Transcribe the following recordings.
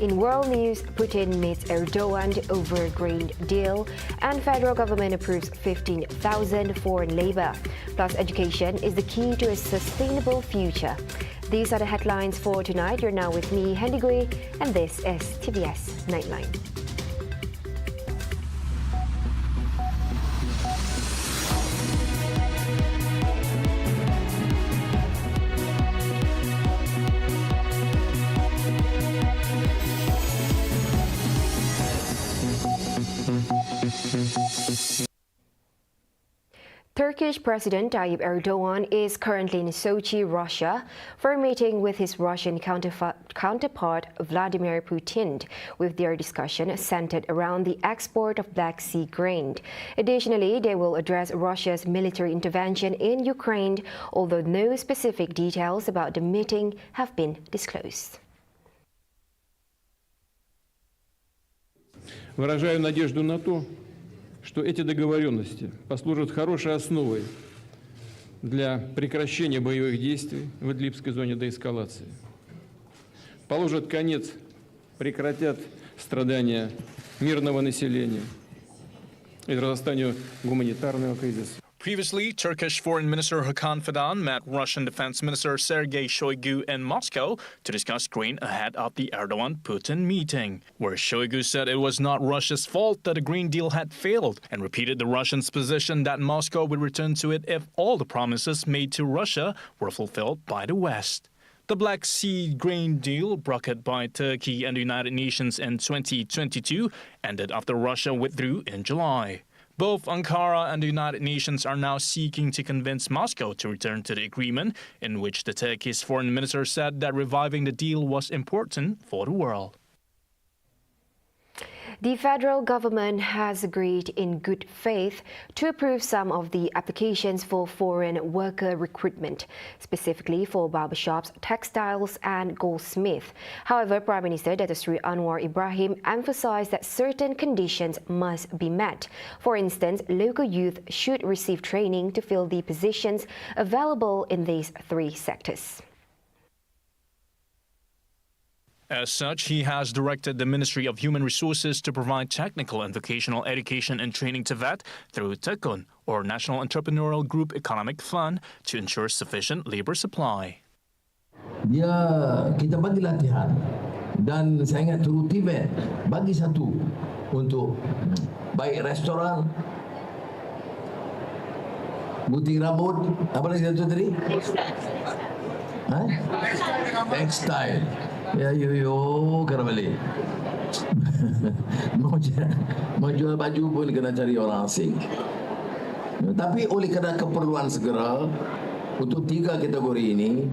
In world news, Putin meets Erdogan over grain deal, and federal government approves 15,000 foreign labor. Plus, education is the key to a sustainable future. These are the headlines for tonight. You're now with me, Hendy Gui, and this is TVS Nightline. Turkish President Tayyip Erdogan is currently in Sochi, Russia, for a meeting with his Russian counterpart Vladimir Putin, with their discussion centered around the export of Black Sea grain. Additionally, they will address Russia's military intervention in Ukraine, although no specific details about the meeting have been disclosed. Выражаю надежду на то, что эти договоренности послужат хорошей основой для прекращения боевых действий в Идлибской зоне деэскалации, положат конец, прекратят страдания мирного населения и разрастанию гуманитарного кризиса. Previously, Turkish Foreign Minister Hakan Fidan met Russian Defense Minister Sergei Shoigu in Moscow to discuss grain ahead of the Erdogan-Putin meeting, where Shoigu said it was not Russia's fault that a grain deal had failed and repeated the Russians' position that Moscow would return to it if all the promises made to Russia were fulfilled by the West. The Black Sea grain deal, brokered by Turkey and the United Nations in 2022, ended after Russia withdrew in July. Both Ankara and the United Nations are now seeking to convince Moscow to return to the agreement, in which the Turkish foreign minister said that reviving the deal was important for the world. The federal government has agreed in good faith to approve some of the applications for foreign worker recruitment, specifically for barbershops, textiles and goldsmiths. However, Prime Minister Datuk Seri Anwar Ibrahim emphasized that certain conditions must be met. For instance, local youth should receive training to fill the positions available in these three sectors. As such, he has directed the Ministry of Human Resources to provide technical and vocational education and training to VET through TEKUN, or National Entrepreneurial Group Economic Fund, to ensure sufficient labor supply. Kita bagi latihan dan saya ingat through TVS bagi satu untuk baik restoran, butik rambut, apa lagi satu tadi? Textile. Ya, kena balik. Mau jual baju pun kena cari orang asing. Tapi oleh kerana keperluan segera, untuk tiga kategori ini,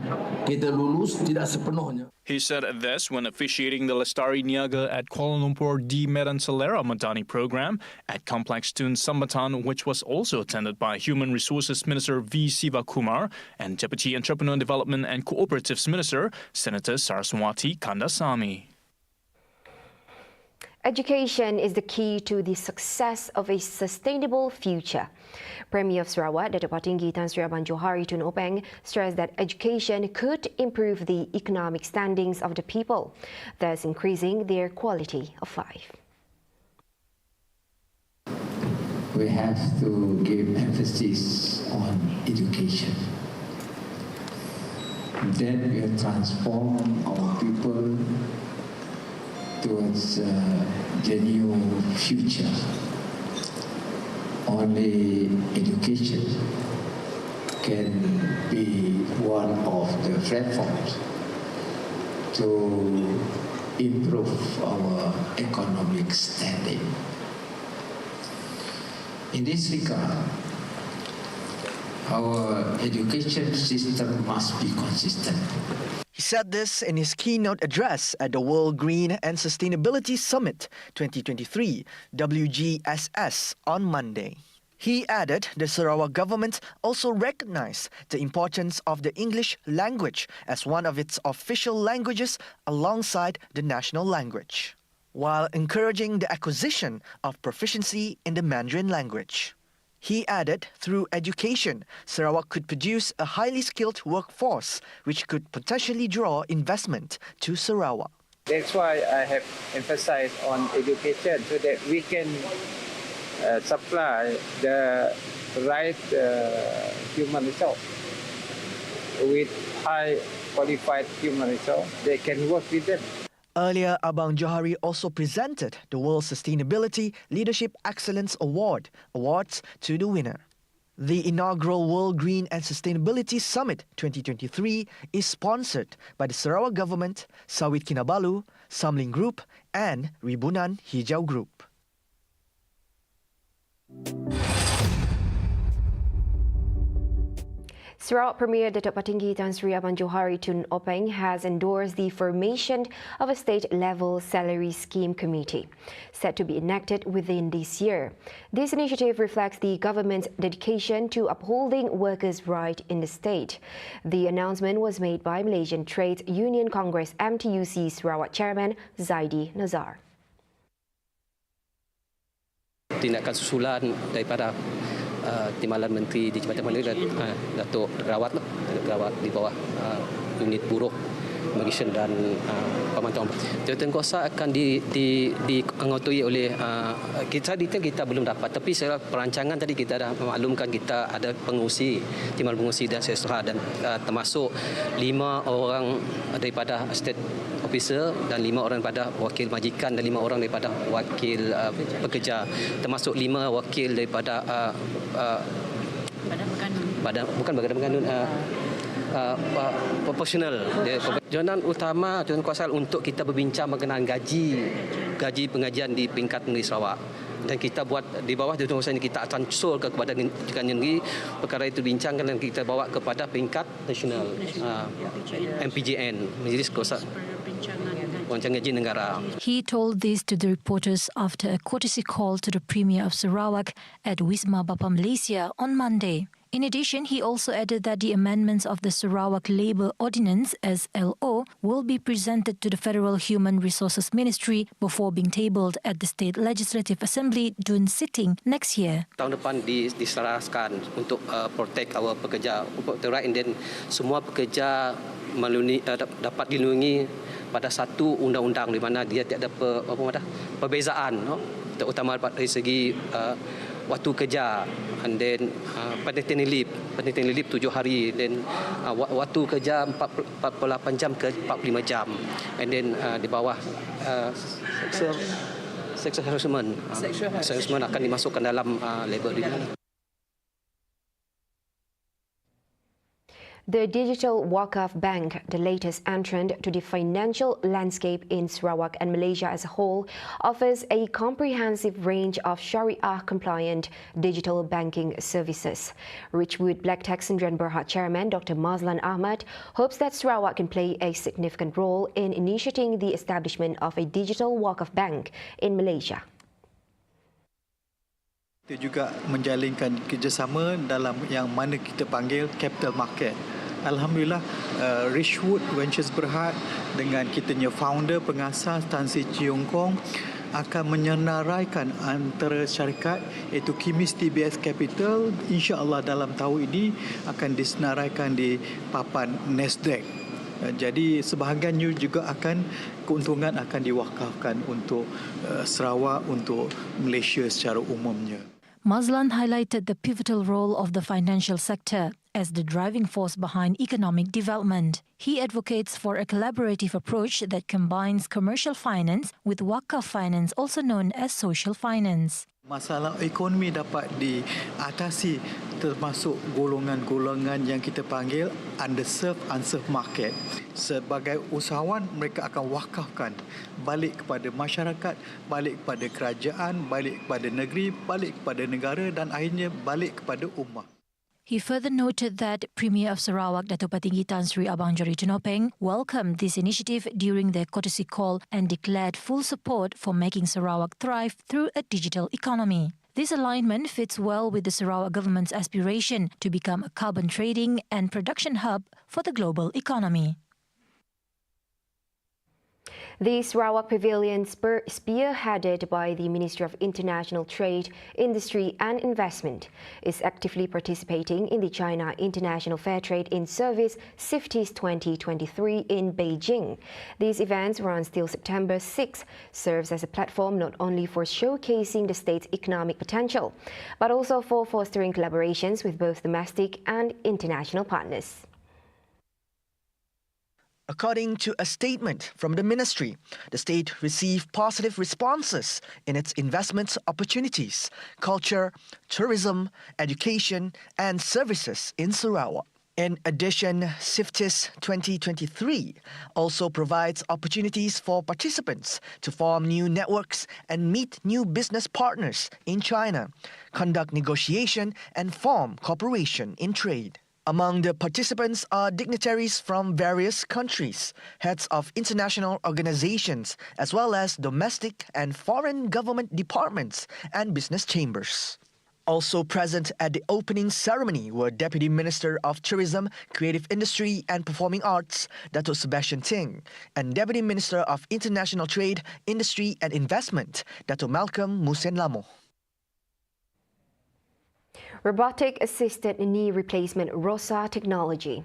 kita lulus tidak sepenuhnya. He said this when officiating the Lestari Niaga at Kuala Lumpur di Medan Selera Madani program at Complex Tun Sambatan, which was also attended by Human Resources Minister V. Sivakumar and Deputy Entrepreneur Development and Cooperatives Minister Senator Saraswati Kandasamy. Education is the key to the success of a sustainable future. Premier of Sarawak, Datuk Patinggi Tan Sri Abang Johari Tun Openg, stressed that education could improve the economic standings of the people, thus increasing their quality of life. We have to give emphasis on education. Then we will transform our people towards the new future. Only education can be one of the platforms to improve our economic standing. In this regard, our education system must be consistent. He said this in his keynote address at the World Green and Sustainability Summit 2023, WGSS, on Monday. He added the Sarawak government also recognized the importance of the English language as one of its official languages alongside the national language, while encouraging the acquisition of proficiency in the Mandarin language. He added, through education, Sarawak could produce a highly skilled workforce which could potentially draw investment to Sarawak. That's why I have emphasized on education so that we can supply the right human resource with high qualified human resource. They can work with them. Earlier, Abang Johari also presented the World Sustainability Leadership Excellence awards to the winner. The inaugural World Green and Sustainability Summit 2023 is sponsored by the Sarawak Government, Sawit Kinabalu, Samling Group and Ribunan Hijau Group. Sarawak Premier Datuk Patinggi Tan Sri Abang Johari Tun Openg has endorsed the formation of a state-level salary scheme committee, set to be enacted within this year. This initiative reflects the government's dedication to upholding workers' rights in the state. The announcement was made by Malaysian Trades Union Congress MTUC Sarawak Chairman Zaidi Nazar. Tindakan susulan daripada Timbalan Menteri di Jabatan Mana Datuk Rawat di bawah unit buruh immigration dan pemantauan. Jabatan kuasa akan dianggotoi oleh kita belum dapat, tapi secara perancangan tadi kita dah maklumkan kita ada pengurusi, timbalan pengurusi dan seterusnya, dan termasuk 5 orang daripada state officer dan 5 orang daripada wakil majikan dan 5 orang daripada wakil pekerja, termasuk 5 wakil daripada Badan Berkanun proporsional. Tujuan utama tujuan kuasa untuk kita berbincang mengenai gaji pengajian di peringkat negeri Sarawak, dan kita buat di bawah tujuan kuasa ini kita akan usul kepada negeri perkara itu dibincangkan dan kita bawa kepada peringkat nasional MPJN, Majlis Kuasa Rancangan Gaji Negara. He told this to the reporters after a courtesy call to the Premier of Sarawak at Wisma Bapa Malaysia on Monday. In addition, he also added that the amendments of the Sarawak Labour Ordinance SLO will be presented to the Federal Human Resources Ministry before being tabled at the State Legislative Assembly June sitting next year. Tahun depan diserahkan untuk protect our pekerja, right, and then semua pekerja dapat dilindungi pada satu undang-undang di mana dia tiada perbezaan, terutama dari segi waktu kerja, and then paternity leave 7 hari, then waktu kerja 48 jam ke 45 jam, and then di bawah sexual harassment akan dimasukkan dalam labor ini. The digital Walkoff Bank, the latest entrant to the financial landscape in Sarawak and Malaysia as a whole, offers a comprehensive range of Sharia-compliant digital banking services. Richwood Black Tech Sdn Bhd Chairman Dr. Mazlan Ahmad hopes that Sarawak can play a significant role in initiating the establishment of a digital Walkoff Bank in Malaysia. Kita juga menjalinkan kerjasama dalam yang mana kita panggil capital market. Alhamdulillah, Richwood Ventures Berhad dengan kitanya founder pengasas Tan Sri Cheong Kong akan menyenaraikan antara syarikat iaitu Kimis TVS Capital, insya-Allah dalam tahun ini akan disenaraikan di papan Nasdaq. Jadi sebahagiannya juga keuntungan akan diwakafkan untuk Sarawak, untuk Malaysia secara umumnya. Mazlan highlighted the pivotal role of the financial sector as the driving force behind economic development. He advocates for a collaborative approach that combines commercial finance with Walkoff finance, also known as social finance. Masalah ekonomi dapat diatasi termasuk golongan-golongan yang kita panggil underserved, unserved market. Sebagai usahawan, mereka akan wakafkan balik kepada masyarakat, balik kepada kerajaan, balik kepada negeri, balik kepada negara dan akhirnya balik kepada ummah. He further noted that Premier of Sarawak, Datuk Patinggi Tan Sri Abang Johari Tun Openg, welcomed this initiative during their courtesy call and declared full support for making Sarawak thrive through a digital economy. This alignment fits well with the Sarawak government's aspiration to become a carbon trading and production hub for the global economy. The Sarawak Pavilion, spearheaded by the Ministry of International Trade, Industry and Investment, is actively participating in the China International Fair Trade in Service CIFTIS 2023 in Beijing. These events run till September 6, serves as a platform not only for showcasing the state's economic potential, but also for fostering collaborations with both domestic and international partners. According to a statement from the ministry, the state received positive responses in its investment opportunities, culture, tourism, education, and services in Sarawak. In addition, CIFTIS 2023 also provides opportunities for participants to form new networks and meet new business partners in China, conduct negotiation, and form cooperation in trade. Among the participants are dignitaries from various countries, heads of international organizations, as well as domestic and foreign government departments and business chambers. Also present at the opening ceremony were Deputy Minister of Tourism, Creative Industry and Performing Arts, Dato' Sebastian Ting, and Deputy Minister of International Trade, Industry and Investment, Dato' Malcolm Musenlamo. Robotic-assisted knee replacement Rosa Technology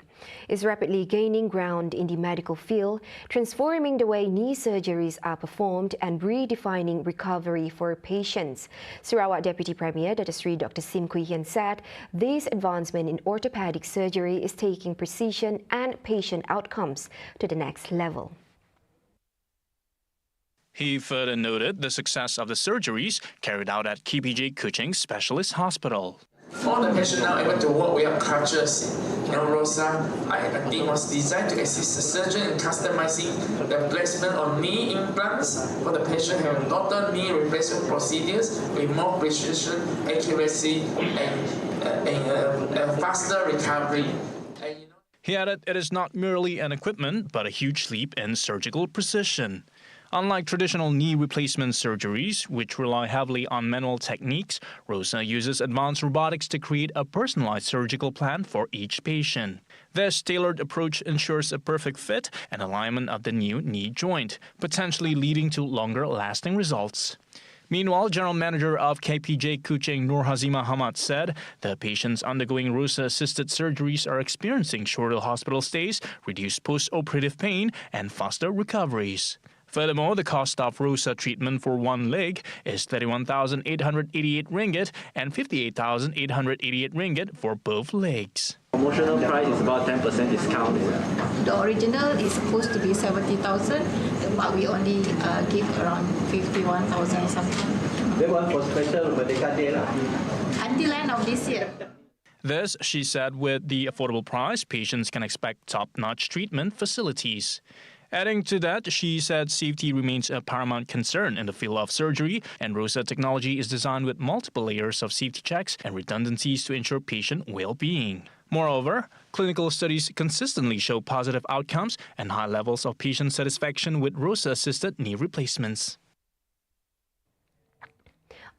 is rapidly gaining ground in the medical field, transforming the way knee surgeries are performed and redefining recovery for patients. Sarawak Deputy Premier Dr. Sim Kui Hian said this advancement in orthopedic surgery is taking precision and patient outcomes to the next level. He further noted the success of the surgeries carried out at KPJ Kuching Specialist Hospital. For the patient now able to walk without crutches, Rosa, I think was designed to assist the surgeon in customizing the placement of knee implants for the patient having total knee replacement procedures with more precision, accuracy, and faster recovery. He added it is not merely an equipment, but a huge leap in surgical precision. Unlike traditional knee replacement surgeries, which rely heavily on manual techniques, Rosa uses advanced robotics to create a personalized surgical plan for each patient. This tailored approach ensures a perfect fit and alignment of the new knee joint, potentially leading to longer-lasting results. Meanwhile, General Manager of KPJ Kuching Nur Hazimah Hamad said the patients undergoing Rosa-assisted surgeries are experiencing shorter hospital stays, reduced post-operative pain, and faster recoveries. Furthermore, the cost of Rosa treatment for one leg is 31,888 ringgit and 58,888 ringgit for both legs. Promotional price is about 10% discount. The original is supposed to be 70,000, but we only give around 51,000 something. That one for special Merdeka Day until end of this year. This, she said, with the affordable price, patients can expect top-notch treatment facilities. Adding to that, she said safety remains a paramount concern in the field of surgery, and Rosa Technology is designed with multiple layers of safety checks and redundancies to ensure patient well-being. Moreover, clinical studies consistently show positive outcomes and high levels of patient satisfaction with Rosa-assisted knee replacements.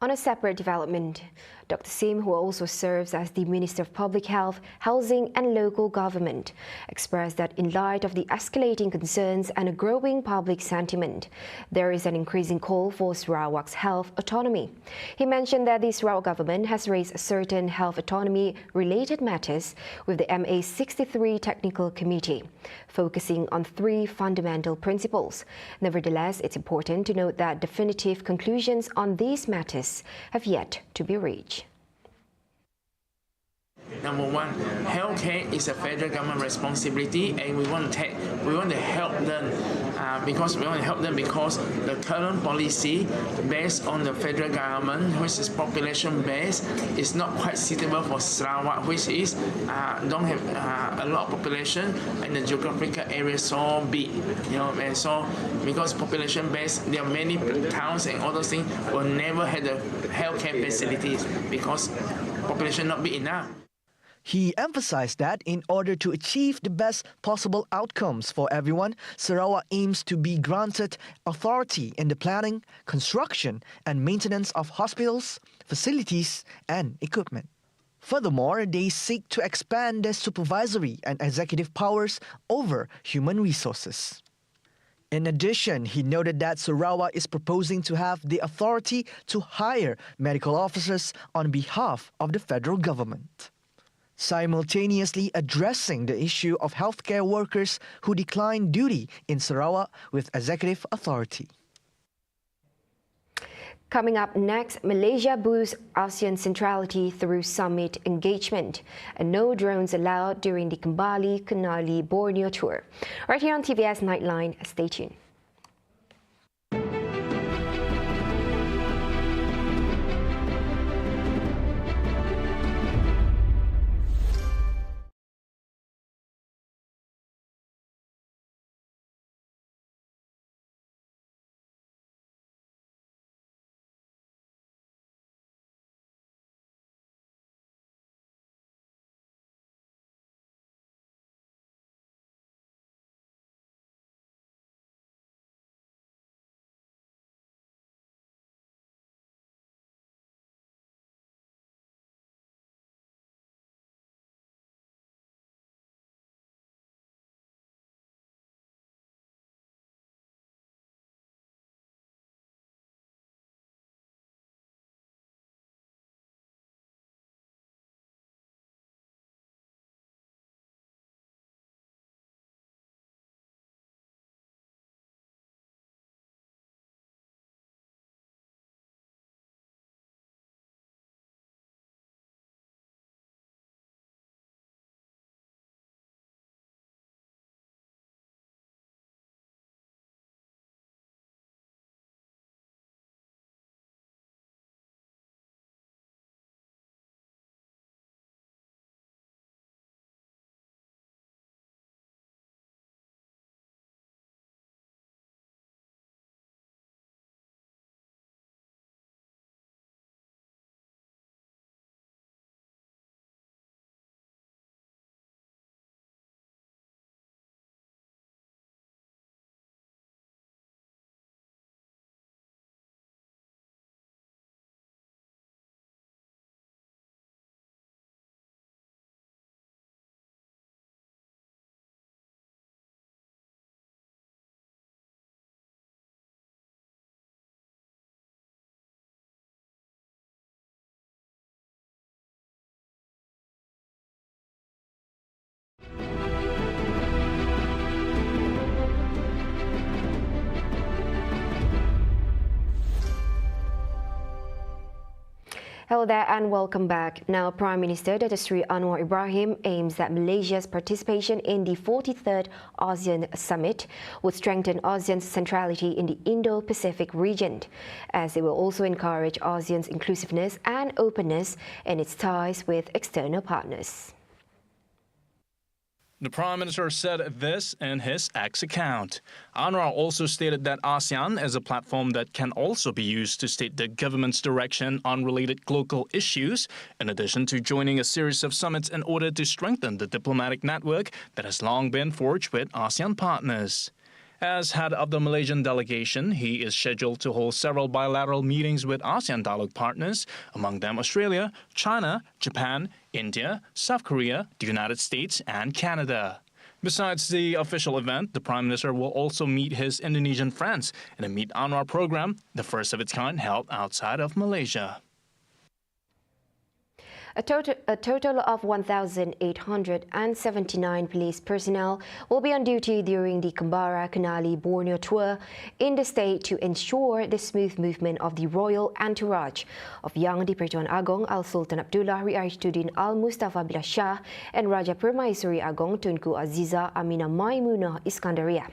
On a separate development, Dr. Sim, who also serves as the Minister of Public Health, Housing and Local Government, expressed that in light of the escalating concerns and a growing public sentiment, there is an increasing call for Sarawak's health autonomy. He mentioned that the Sarawak government has raised certain health autonomy-related matters with the MA63 Technical Committee, focusing on three fundamental principles. Nevertheless, it's important to note that definitive conclusions on these matters have yet to be reached. Number one, healthcare is a federal government responsibility, and we want to help them because the current policy based on the federal government, which is population based, is not quite suitable for Sarawak, which is don't have a lot of population and the geographical area so big, and so because population based, there are many towns and all those things will never have the healthcare facilities because population not big enough. He emphasized that in order to achieve the best possible outcomes for everyone, Sarawak aims to be granted authority in the planning, construction and maintenance of hospitals, facilities and equipment. Furthermore, they seek to expand their supervisory and executive powers over human resources. In addition, he noted that Sarawak is proposing to have the authority to hire medical officers on behalf of the federal government, simultaneously addressing the issue of healthcare workers who decline duty in Sarawak with executive authority. Coming up next, Malaysia boosts ASEAN centrality through summit engagement, and no drones allowed during the Kembali Kenali Borneo tour. Right here on TVS Nightline, stay tuned. Hello there and welcome back. Now, Prime Minister Dato Sri Anwar Ibrahim aims that Malaysia's participation in the 43rd ASEAN Summit would strengthen ASEAN's centrality in the Indo-Pacific region, as it will also encourage ASEAN's inclusiveness and openness in its ties with external partners. The Prime Minister said this in his X account. Anwar also stated that ASEAN is a platform that can also be used to state the government's direction on related global issues, in addition to joining a series of summits in order to strengthen the diplomatic network that has long been forged with ASEAN partners. As head of the Malaysian delegation, he is scheduled to hold several bilateral meetings with ASEAN dialogue partners, among them Australia, China, Japan, India, South Korea, the United States, and Canada. Besides the official event, the Prime Minister will also meet his Indonesian friends in a Meet Anwar program, the first of its kind held outside of Malaysia. A total of 1,879 police personnel will be on duty during the Kembara Kenali Borneo tour in the state to ensure the smooth movement of the royal entourage of Yang di-Pertuan Agong Al-Sultan Abdullah Riashiduddin Al-Mustafa Billah Shah and Raja Permaisuri Agong Tunku Aziza Aminah Maimunah Iskandaria.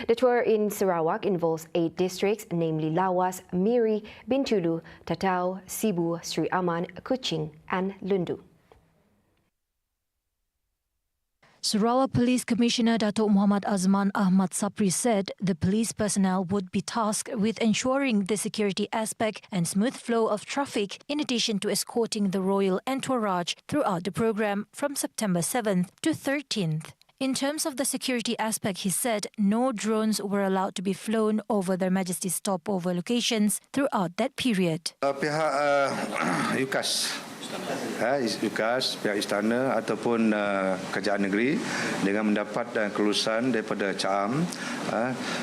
The tour in Sarawak involves 8 districts, namely Lawas, Miri, Bintulu, Tatau, Sibu, Sri Aman, Kuching, and Lundu. Sarawak Police Commissioner Datuk Muhammad Azman Ahmad Sapri said the police personnel would be tasked with ensuring the security aspect and smooth flow of traffic, in addition to escorting the royal entourage throughout the program from September 7th to 13th. In terms of the security aspect, he said no drones were allowed to be flown over Their Majesty's stopover locations throughout that period. Pihak UKAS UKAS, pihak istana ataupun kerajaan negeri dengan mendapat kelulusan daripada CAAM,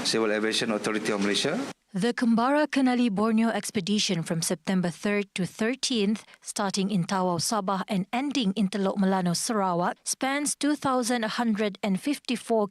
Civil Aviation Authority of Malaysia. The Kembara Kenali Borneo expedition from September 3rd to 13th, starting in Tawau, Sabah and ending in Teluk Melano, Sarawak, spans 2,154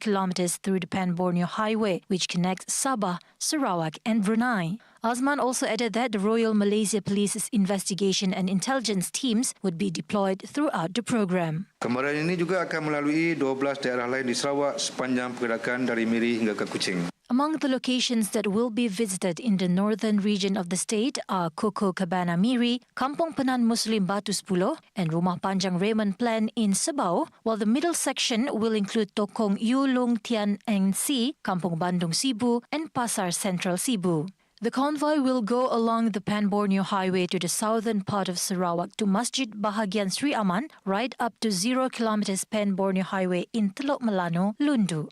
kilometers through the Pan-Borneo Highway, which connects Sabah, Sarawak and Brunei. Azman also added that the Royal Malaysia Police's investigation and intelligence teams would be deployed throughout the program. Kembaran ini juga akan melalui 12 daerah lain di Sarawak sepanjang pergerakan dari Miri hingga ke Kuching. Among the locations that will be visited in the northern region of the state are Koko Cabana Miri, Kampung Penan Muslim Batu 10 and Rumah Panjang Raymond Plan in Sebau, while the middle section will include Tokong Yulung Tian Eng Si, Kampung Bandung Sibu and Pasar Central Sibu. The convoy will go along the Pan-Borneo Highway to the southern part of Sarawak to Masjid Bahagian Sri Aman, right up to 0 kilometers Pan-Borneo Highway in Teluk Melano, Lundu.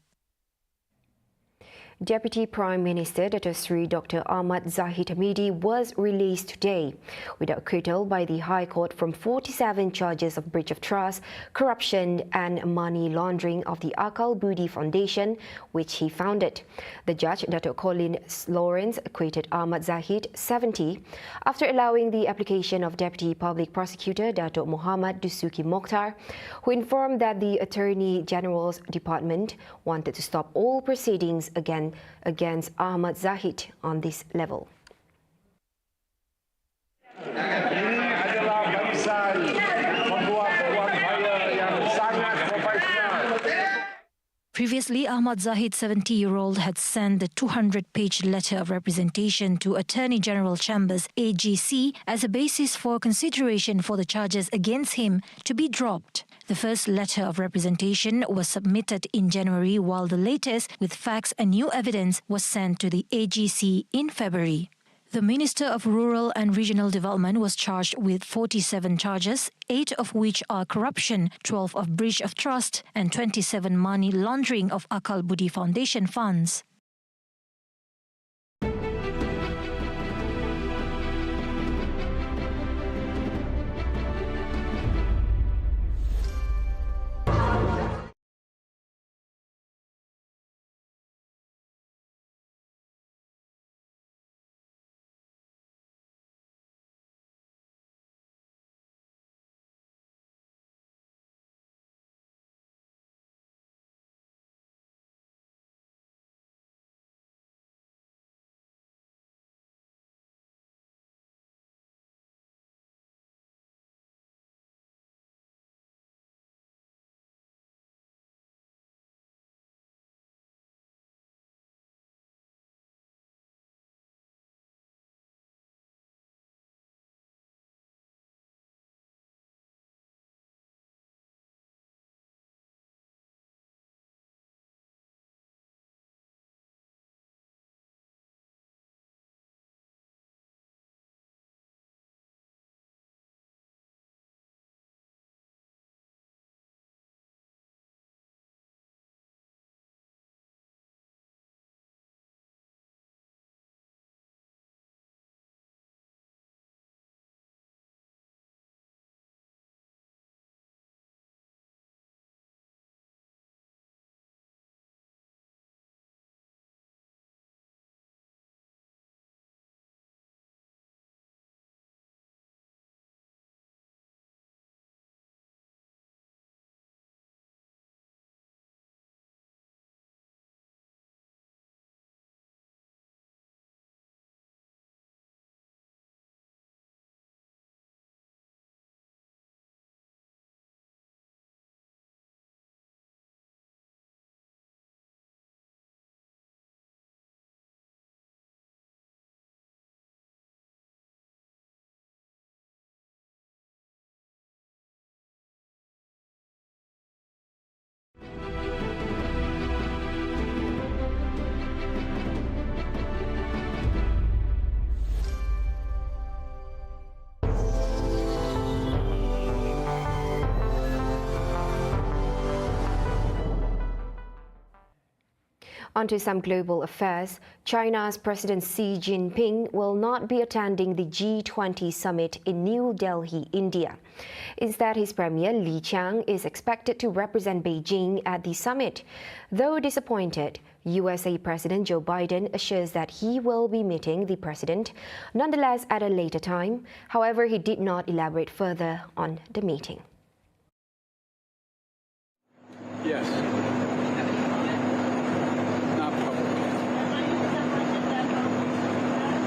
Deputy Prime Minister Dato Sri Dr. Ahmad Zahid was released today without acquittal by the High Court from 47 charges of breach of trust, corruption and money laundering of the Akal Budi Foundation, which he founded. The judge, Dato Colin Lawrence, acquitted Ahmad Zahid 70 after allowing the application of Deputy Public Prosecutor Dato Muhammad Dusuki Mokhtar, who informed that the Attorney General's Department wanted to stop all proceedings against Ahmad Zahid on this level. Ini adalah barisan membuat upaya yang sangat profesional. Previously, Ahmad Zahid, 70-year-old, had sent the 200-page letter of representation to Attorney General Chambers AGC as a basis for consideration for the charges against him to be dropped. The first letter of representation was submitted in January, while the latest, with facts and new evidence, was sent to the AGC in February. The Minister of Rural and Regional Development was charged with 47 charges, 8 of which are corruption, 12 of breach of trust, and 27 money laundering of Akal Budi Foundation funds. Onto some global affairs. China's President Xi Jinping will not be attending the G20 summit in New Delhi, India. Instead, his Premier Li Qiang is expected to represent Beijing at the summit. Though disappointed, USA President Joe Biden assures that he will be meeting the president, nonetheless at a later time. However, he did not elaborate further on the meeting. Yes. Not public.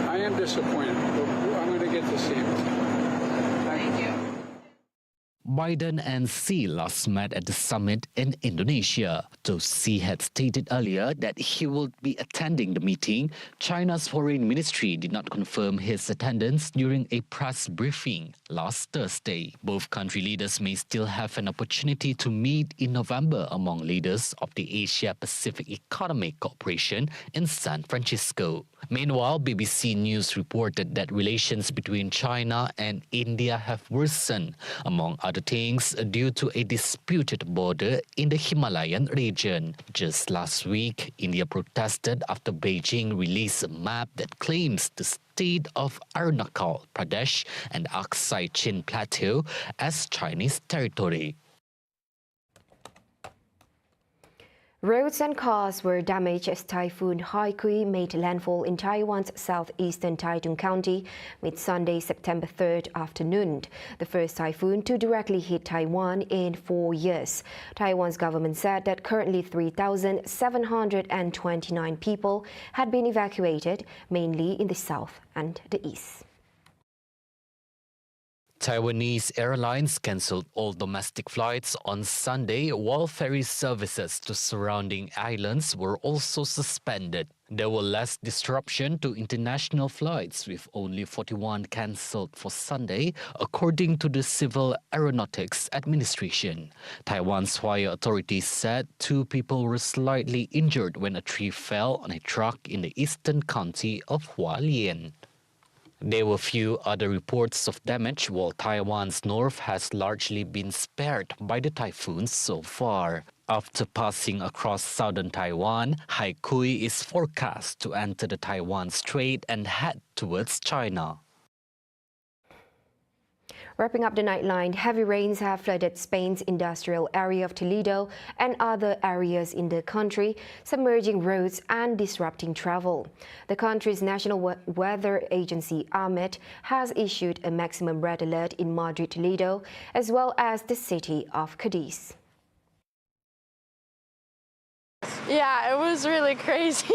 I am disappointed, but I'm going to get to see him. Thank you. Biden and Xi last met at the summit in Indonesia. Though Xi had stated earlier that he would be attending the meeting, China's foreign ministry did not confirm his attendance during a press briefing last Thursday. Both country leaders may still have an opportunity to meet in November among leaders of the Asia-Pacific Economic Cooperation in San Francisco. Meanwhile, BBC News reported that relations between China and India have worsened, among other things, due to a disputed border in the Himalayan region. Just last week, India protested after Beijing released a map that claims the state of Arunachal Pradesh and Aksai Chin Plateau as Chinese territory. Roads and cars were damaged as Typhoon Haikui made landfall in Taiwan's southeastern Taitung County mid-Sunday, September 3rd afternoon, the first typhoon to directly hit Taiwan in 4 years. Taiwan's government said that currently 3,729 people had been evacuated, mainly in the south and the east. Taiwanese airlines cancelled all domestic flights on Sunday, while ferry services to surrounding islands were also suspended. There were less disruption to international flights, with only 41 cancelled for Sunday, according to the Civil Aeronautics Administration. Taiwan's fire authorities said 2 people were slightly injured when a tree fell on a truck in the eastern county of Hualien. There were few other reports of damage, while Taiwan's north has largely been spared by the typhoon so far. After passing across southern Taiwan, Haikui is forecast to enter the Taiwan Strait and head towards China. Wrapping up the nightline, heavy rains have flooded Spain's industrial area of Toledo and other areas in the country, submerging roads and disrupting travel. The country's national weather agency, AMET, has issued a maximum red alert in Madrid, Toledo, as well as the city of Cadiz. Yeah, it was really crazy.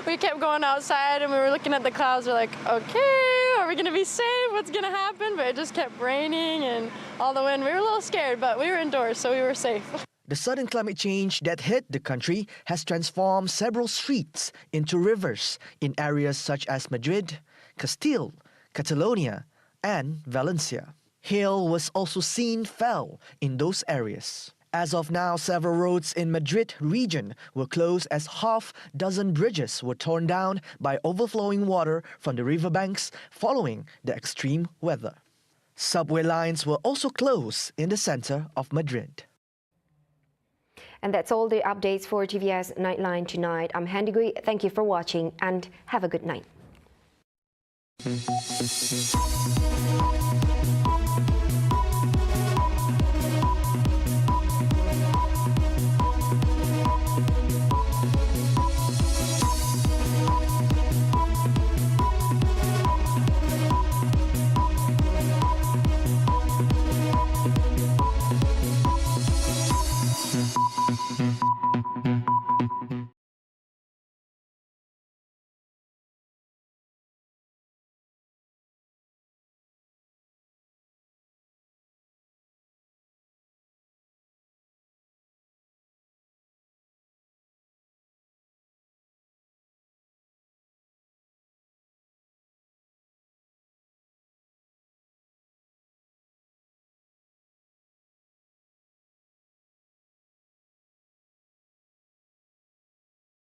We kept going outside and we were looking at the clouds. We're like, okay, are we going to be safe? What's going to happen? But it just kept raining and all the wind. We were a little scared, but we were indoors, so we were safe. The sudden climate change that hit the country has transformed several streets into rivers in areas such as Madrid, Castile, Catalonia, and Valencia. Hail was also seen fell in those areas. As of now, several roads in Madrid region were closed as half-dozen bridges were torn down by overflowing water from the riverbanks following the extreme weather. Subway lines were also closed in the center of Madrid. And that's all the updates for TVS Nightline tonight. I'm Handy Gui. Thank you for watching and have a good night.